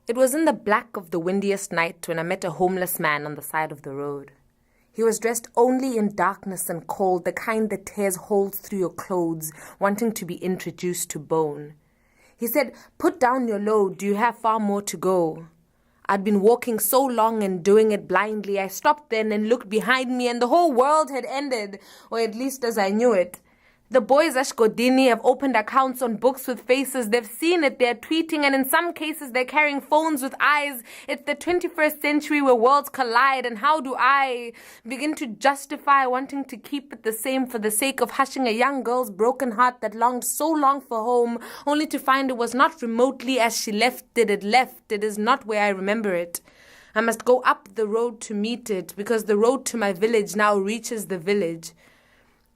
It was in the black of the windiest night when I met a homeless man on the side of the road. He was dressed only in darkness and cold, the kind that tears holes through your clothes, wanting to be introduced to bone. He said, "Put down your load, do you have far more to go?" I'd been walking so long and doing it blindly, I stopped then and looked behind me and the whole world had ended, or at least as I knew it. The boys Ashkodini have opened accounts on books with faces. They've seen it, they're tweeting, and in some cases they're carrying phones with eyes. It's the 21st century where worlds collide, and how do I begin to justify wanting to keep it the same for the sake of hushing a young girl's broken heart that longed so long for home, only to find it was not remotely as she left it left. It is not where I remember it. I must go up the road to meet it, because the road to my village now reaches the village.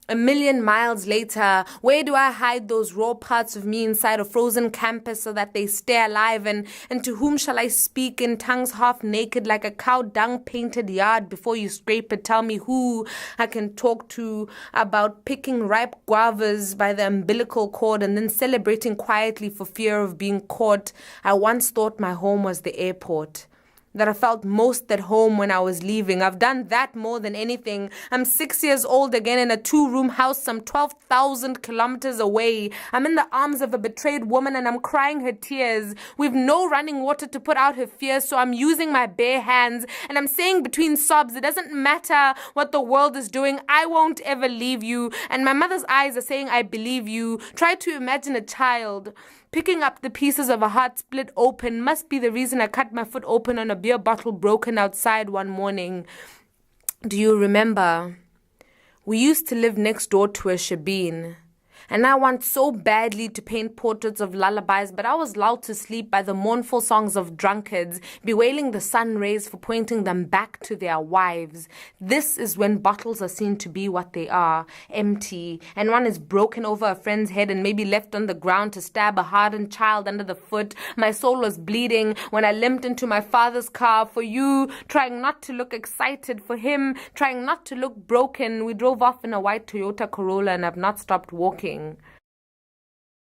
1,000,000 miles later, where do I hide those raw parts of me inside a frozen campus so that they stay alive? And to whom shall I speak in tongues half naked like a cow dung painted yard before you scrape it? Tell me who I can talk to about picking ripe guavas by the umbilical cord and then celebrating quietly for fear of being caught. I once thought my home was the airport, that I felt most at home when I was leaving. I've done that more than anything. I'm 6 years old again in a 2-room house some 12,000 kilometers away. I'm in the arms of a betrayed woman and I'm crying her tears. We've no running water to put out her fears, so I'm using my bare hands and I'm saying between sobs, it doesn't matter what the world is doing, I won't ever leave you. And my mother's eyes are saying, I believe you. Try to imagine a child picking up the pieces of a heart split open. Must be the reason I cut my foot open on a beer bottle broken outside one morning. Do you remember? We used to live next door to a shebeen, and I want so badly to paint portraits of lullabies, but I was lulled to sleep by the mournful songs of drunkards, bewailing the sun rays for pointing them back to their wives. This is when bottles are seen to be what they are, empty, and one is broken over a friend's head and maybe left on the ground to stab a hardened child under the foot. My soul was bleeding when I limped into my father's car. For you, trying not to look excited. For him, trying not to look broken. We drove off in a white Toyota Corolla and I've not stopped walking.